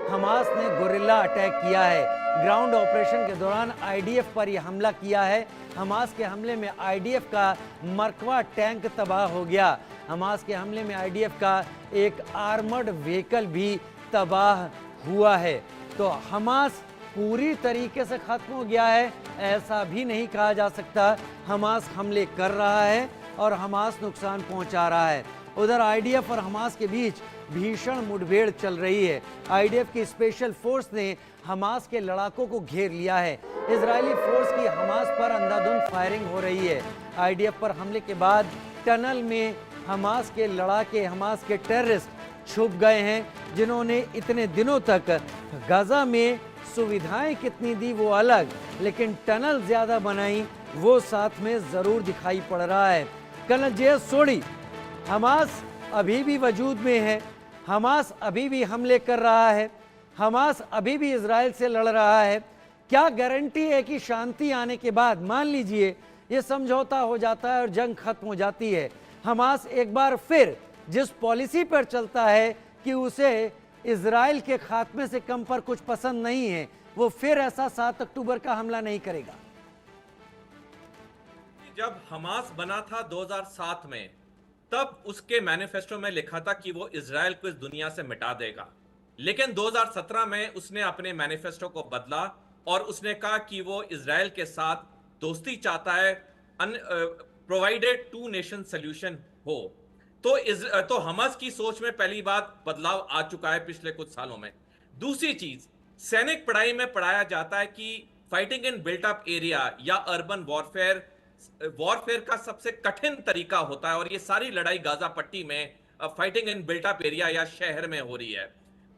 Hamas ने gorilla attack किया है। ग्राउंड ऑपरेशन के दौरान आईडीएफ पर यह हमला किया है। हमास के हमले में आईडीएफ का मरकवा टैंक तबाह हो गया। हमास के हमले में आईडीएफ का एक आर्मर्ड व्हीकल भी तबाह हुआ है। तो हमास पूरी तरीके से खत्म हो गया है ऐसा भी नहीं कहा जा सकता। हमास हमले कर रहा है और हमास नुकसान पहुंचा रहा है। उधर आईडीएफ और हमास के बीच भीषण मुठभेड़ चल रही है। आईडीएफ की स्पेशल फोर्स ने हमास के लड़ाकों को घेर लिया है। इजरायली फोर्स की हमास पर अंधाधुंध फायरिंग हो रही है। आईडीएफ पर हमले के बाद टनल में हमास के लड़ाके, हमास के टेररिस्ट छुप गए हैं, जिन्होंने इतने दिनों तक गाजा में सुविधाएं कितनी दी वो अलग, लेकिन टनल ज्यादा बनाई वो साथ में जरूर दिखाई पड़ रहा है। कर्नल जे सोडी, हमास अभी भी वजूद में है, हमास अभी भी हमले कर रहा है, हमास अभी भी इजराइल से लड़ रहा है। क्या गारंटी है कि शांति आने के बाद, मान लीजिए ये समझौता हो जाता है और जंग खत्म हो जाती है, हमास एक बार फिर जिस पॉलिसी पर चलता है कि उसे इजराइल के खात्मे से कम पर कुछ पसंद नहीं है, वो फिर ऐसा 7 अक्टूबर का हमला नहीं करेगा? जब हमास बना था 2007 में, तब उसके मैनिफेस्टो में लिखा था कि वो इजराइल को इस दुनिया से मिटा देगा। लेकिन 2017 में उसने अपने मैनिफेस्टो को बदला और उसने कहा कि वो इजराइल के साथ दोस्ती चाहता है, प्रोवाइडेड 2 नेशन सॉल्यूशन हो। तो हमास की सोच में पहली बात बदलाव आ चुका है पिछले कुछ सालों में। दूसरी चीज, सैनिक पढ़ाई में पढ़ाया जाता है कि fighting in built up area या अर्बन वॉरफेयर का सबसे कठिन तरीका होता है, और ये सारी लड़ाई गाजा पट्टी में fighting in built up area या शहर में हो रही है।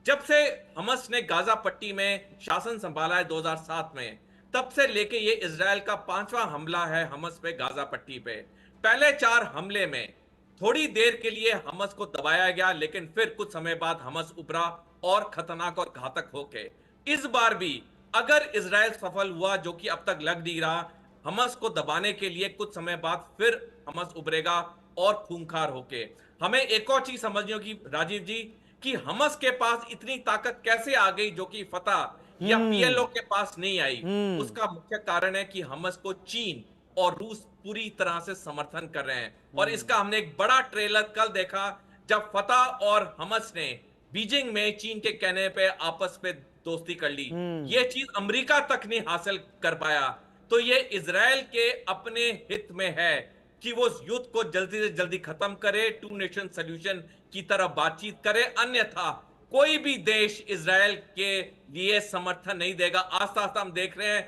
जब से हमास ने गाजा पट्टी में शासन संभाला है 2007 में, तब से लेके ये इजराइल का 5वां हमला है हमास पे गाजा पट्टी पे। पहले 4 हमले में थोड़ी देर के लिए हमास को दबाया गया, लेकिन फिर कुछ समय बाद हमास उभरा और खतरनाक और घातक होके। इस बार भी अगर इजराइल सफल हुआ, जो कि अब तक लग नहीं रहा, हमास को दबाने के लिए कुछ समय बाद फिर हमास उभरेगा और खूंखार होके। हमें एक और चीज समझनी होगी राजीव जी, कि हमास के पास इतनी ताकत कैसे आ गई जो कि फतह या पीएलओ के पास नहीं आई। उसका मुख्य कारण है कि हमास को चीन और रूस पूरी तरह से समर्थन कर रहे हैं, और इसका हमने एक बड़ा ट्रेलर कल देखा जब फतह और हमास ने बीजिंग में चीन के कहने पे आपस में दोस्ती कर ली। ये चीज अमेरिका तक नहीं हासिल कर पाया। तो ये इजराइल के अपने हित में है कि वो युद्ध को जल्दी से जल्दी खत्म करे, 2 नेशन सॉल्यूशन की तरफ बातचीत करे, अन्यथा कोई भी देश इजराइल के लिए समर्थन नहीं देगा। आस्ता आस्ता हम देख रहे हैं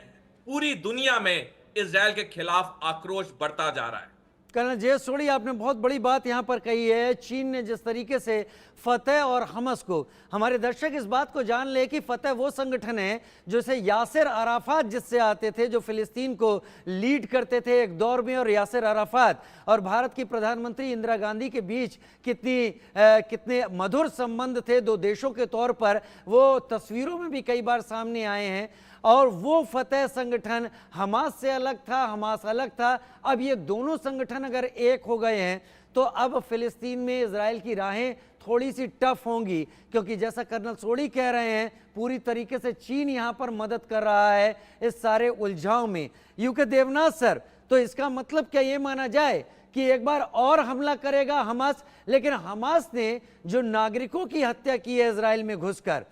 पूरी दुनिया में इजराइल के खिलाफ आक्रोश बढ़ता जा रहा है। कर्नल जे सोडी, आपने बहुत बड़ी बात यहाँ पर कही है। चीन ने जिस तरीके से फतह और हमास को, हमारे दर्शक इस बात को जान ले कि फतह वो संगठन है जैसे यासिर अराफात जिससे आते थे, जो फिलिस्तीन को लीड करते थे एक दौर में, और यासिर अराफात और भारत की प्रधानमंत्री इंदिरा गांधी के बीच कितने मधुर संबंध थे दो देशों के तौर पर, वो तस्वीरों में भी कई बार सामने आए हैं। और वो फतह संगठन हमास से अलग था, हमास अलग था। अब ये दोनों संगठन अगर एक हो गए हैं तो अब फिलिस्तीन में इजराइल की राहें थोड़ी सी टफ होंगी, क्योंकि जैसा कर्नल सोडी कह रहे हैं, पूरी तरीके से चीन यहां पर मदद कर रहा है इस सारे उलझाव में। यूके देवनाथ सर, तो इसका मतलब क्या ये माना जाए कि एक बार और हमला करेगा हमास? लेकिन हमास ने जो नागरिकों की हत्या की है इजराइल में घुसकर,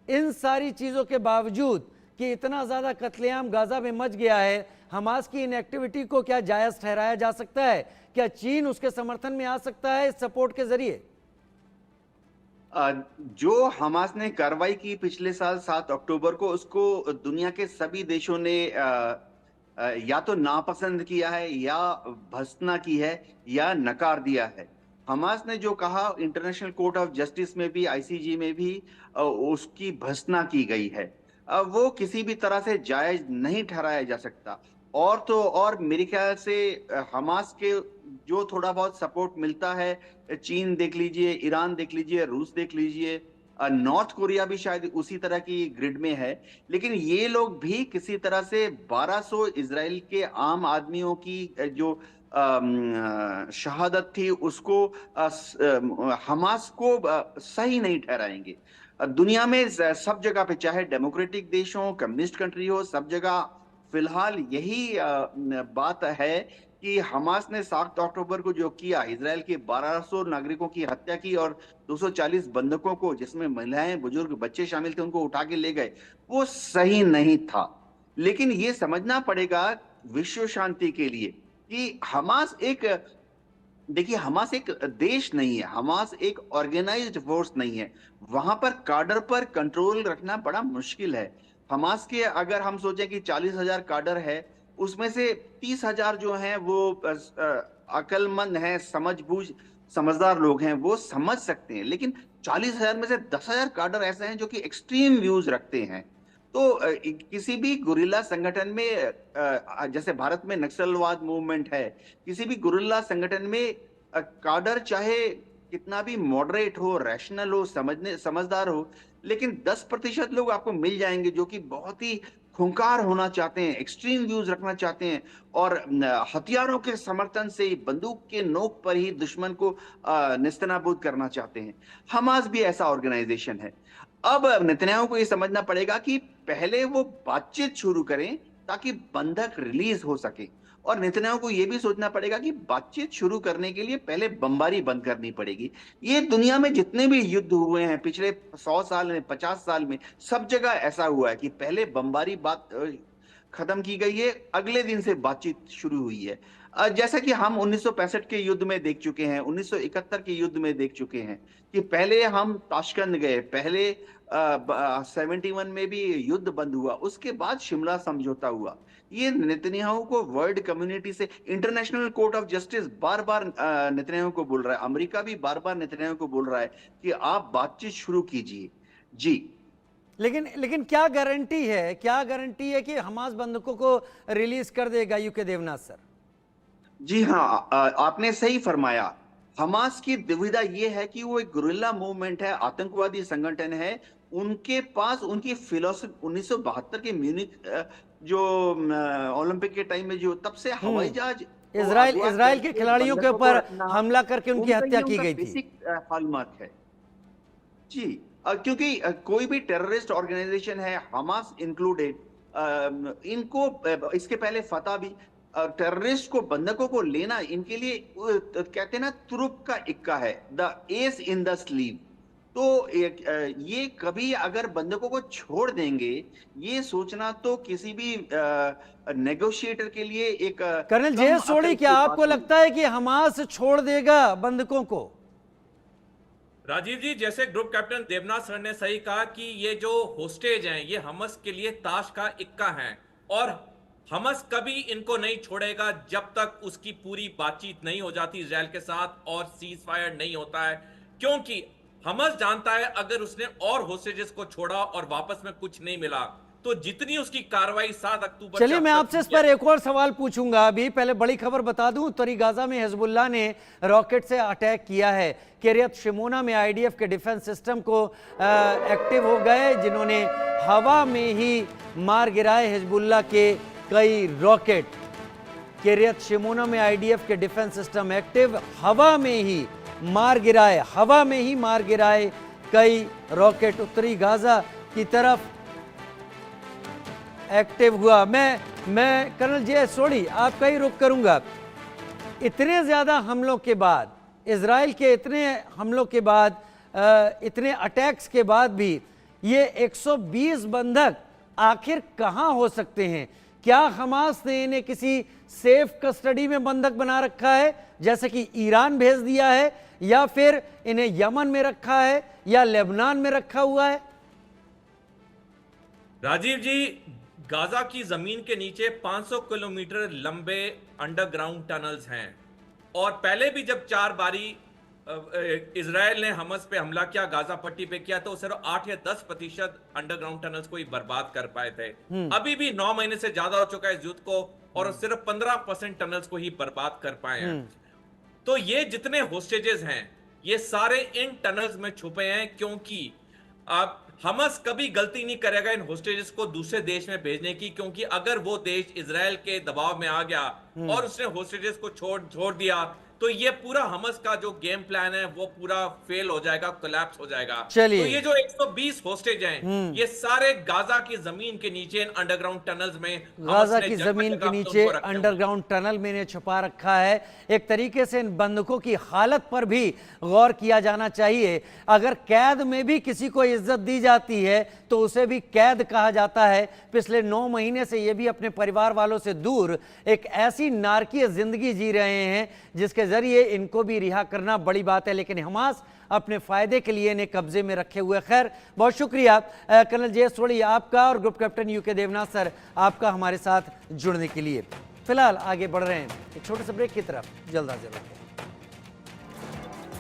इन सारी चीजों के बावजूद कि इतना ज्यादा कत्लेआम गाजा में मच गया है, हमास की इन एक्टिविटी को क्या जायज ठहराया जा सकता है? क्या चीन उसके समर्थन में आ सकता है इस सपोर्ट के जरिए? जो हमास ने कार्रवाई की पिछले साल 7 अक्टूबर को, उसको दुनिया के सभी देशों ने या तो नापसंद किया है, या भर्त्सना की है, या नकार दिया है। हमास ने जो कहा इंटरनेशनल कोर्ट ऑफ जस्टिस में भी, आईसीजे में भी उसकी भर्त्सना की गई है। वो किसी भी तरह से जायज नहीं ठहराया जा सकता। और तो और मेरे ख्याल से हमास के जो थोड़ा बहुत सपोर्ट मिलता है, चीन देख लीजिए, ईरान देख लीजिए, रूस देख लीजिए, नॉर्थ कोरिया भी शायद उसी तरह की ग्रिड में है, लेकिन ये लोग भी किसी तरह से 1200 इजराइल के आम आदमियों की जो शहादत थी उसको हमास को सही नहीं ठहराएंगे। दुनिया में सब जगह पे, चाहे डेमोक्रेटिक देश हो, कम्युनिस्ट कंट्री हो, सब जगह फिलहाल यही बात है कि हमास ने 7 अक्टूबर को जो किया, इजराइल के 1200 नागरिकों की हत्या की और 240 बंधकों को, जिसमें महिलाएं, बुजुर्ग, बच्चे शामिल थे, उनको उठा के ले गए, वो सही नहीं था। लेकिन ये समझना पड़ेगा विश्व शांति के लिए कि हमास एक, देखिए हमास एक देश नहीं है, हमास एक ऑर्गेनाइज्ड फोर्स नहीं है। वहां पर काडर पर कंट्रोल रखना बड़ा मुश्किल है। हमास के अगर हम सोचें कि 40,000 काडर है, उसमें से 30,000 जो हैं वो अक्लमंद हैं, समझदार लोग हैं, वो समझ सकते हैं। लेकिन 40,000 में से 10,000 काडर ऐसे हैं जो कि एक्सट्रीम व्यूज रखते हैं। तो किसी भी गुरिल्ला संगठन में, जैसे भारत में नक्सलवाद मूवमेंट है, किसी भी गुरिल्ला संगठन में काडर चाहे कितना भी मॉडरेट हो, रैशनल हो, समझदार हो, लेकिन 10% लोग आपको मिल जाएंगे जो कि बहुत ही खूंखार होना चाहते हैं, एक्सट्रीम व्यूज रखना चाहते हैं और हथियारों के समर्थन से ही, बंदूक के नोक पर ही दुश्मन को निस्तनाबूद करना चाहते हैं। हमास भी ऐसा ऑर्गेनाइजेशन है। अब नेतन्याहू को ये समझना पड़ेगा कि पहले वो बातचीत शुरू करें ताकि बंधक रिलीज हो सके, और नेतन्याहू को ये भी सोचना पड़ेगा कि बातचीत शुरू करने के लिए पहले बमबारी बंद करनी पड़ेगी। ये दुनिया में जितने भी युद्ध हुए हैं पिछले 100 साल में, 50 साल में, सब जगह ऐसा हुआ है कि पहले बमबारी बात खत्म की गई है, अगले दिन से बातचीत शुरू हुई है। जैसा कि हम 1965 के युद्ध में देख चुके हैं, 1971 के युद्ध में देख चुके हैं कि पहले हम ताशकंद गए, पहले 71 में भी युद्ध बंद हुआ, उसके बाद शिमला समझौता हुआ। ये नेतन्याहू को वर्ल्ड कम्युनिटी से, international court of justice bar bar Netanyahu को बोल रहा है, अमेरिका भी बार बार नेतन्याहू को बोल रहा है कि आप बातचीत शुरू कीजिए। जी, लेकिन क्या गारंटी है कि हमास बंधकों को रिलीज कर देगा यूके देवनाथ सर? जी हाँ, आपने सही फरमाया। हमास की दुविधा यह है कि वो एक गुरिल्ला मूवमेंट है, आतंकवादी संगठन है। उनके पास उनकी फिलोसफी 1972 के म्यूनिक जो ओलंपिक के टाइम में, जो तब से हवाई जहाज इजराइल के खिलाड़ियों के ऊपर हमला करके उनकी हत्या की गई थी। बेसिक हॉलमार्क है जी। क्योंकि कोई भी टेररिस्ट ऑर्गेनाइजेशन है, हमास इंक्लूडेड, इनको इसके पहले फतह भी, टेररिस्ट को, बंधकों को लेना इनके लिए कहते हैं ना, तुरुप का इक्का है, the S in the sleeve. तो ये कभी अगर बंधकों को छोड़ देंगे, ये सोचना तो किसी भी नेगोशिएटर के लिए एक कर्नल जे सोढ़ी, क्या आपको लगता है कि हमास छोड़ देगा बंधकों को? राजीव जी, जैसे ग्रुप कैप्टन देवनाथ सर ने सही कहा कि ये जो होस्टेज हैं, ये हमस के लिए ताश का इक्का हैं और हमस कभी इनको नहीं छोड़ेगा जब तक उसकी पूरी बातचीत नहीं हो जाती इजराइल के साथ और सीज फायर नहीं होता है। क्योंकि हमस जानता है अगर उसने और होस्टेजेस को छोड़ा और वापस में कुछ नहीं मिला तो जितनी उसकी कार्रवाई 7 अक्टूबर। चलिए, मैं आपसे इस पर एक और सवाल पूछूंगा। अभी पहले बड़ी खबर बता दूं, उत्तरी गाजा में हिजबुल्लाह ने रॉकेट से अटैक किया है। किर्यत शिमोना में आईडीएफ के डिफेंस सिस्टम को एक्टिव हो गए, जिन्होंने हवा में ही मार गिराए हिजबुल्लाह के कई रॉकेट। किर्यत शिमोना में आईडीएफ के डिफेंस सिस्टम एक्टिव, हवा में ही मार गिराए कई रॉकेट उत्तरी गाजा की तरफ एक्टिव हुआ। मैं कर्नल जे सोढ़ी आपका ही रुख करूंगा। इतने ज्यादा हमलों के बाद, इजराइल के इतने हमलों के बाद, इतने अटैक्स के बाद भी ये 120 बंधक आखिर कहां हो सकते हैं? क्या हमास ने इन्हें किसी सेफ कस्टडी में बंधक बना रखा है, जैसे कि ईरान भेज दिया है, या फिर इन्हें यमन में रखा है या लेबनान में रखा हुआ है? राजीव जी, गाजा की जमीन के नीचे 500 किलोमीटर लंबे अंडरग्राउंड टनल्स हैं और पहले भी जब 4 बारी इजराइल ने हमस पे हमला किया, गाजा पट्टी पे किया, तो सिर्फ 8 या 10% अंडरग्राउंड टनल्स को ही बर्बाद कर पाए थे। अभी भी 9 महीने से ज्यादा हो चुका है इस युद्ध को और सिर्फ 15% टनल्स को ही बर्बाद कर पाए हैं। तो ये जितने होस्टेजेस हैं, ये सारे इन टनल्स में छुपे हैं, क्योंकि अब हमस कभी गलती नहीं करेगा इन होस्टेजेस को दूसरे देश में भेजने की, क्योंकि अगर वो देश इजराइल के दबाव में आ गया और उसने होस्टेजेस को छोड़ दिया तो ये पूरा हमस का जो गेम प्लान है वो पूरा फेल हो जाएगा, कोलैप्स हो जाएगा। चलिए। तो ये जो 120 होस्टेज हैं, ये सारे गाजा की जमीन के नीचे अंडरग्राउंड टनल्स में गाजा की जमीन के नीचे अंडरग्राउंड टनल में इन्हें छुपा रखा है। एक तरीके से इन बंधकों की हालत पर भी गौर किया जाना चाहिए। अगर कैद में भी किसी को इज्जत दी जाती है तो उसे भी कैद कहा जाता है। पिछले 9 महीने से ये भी अपने परिवार वालों से दूर एक ऐसी नारकीय जिंदगी जी रहे हैं जिसके जरिए इनको भी रिहा करना बड़ी बात है, लेकिन हमास अपने फायदे के लिए इन्हें कब्जे में रखे हुए। खैर, बहुत शुक्रिया कर्नल जे.एस. सोढ़ी आपका और group captain U K Devnath sir आपका हमारे साथ जुड़ने के लिए। फिलहाल आगे बढ़ रहे हैं एक छोटे से ब्रेक की तरफ, जल्द हाजिर।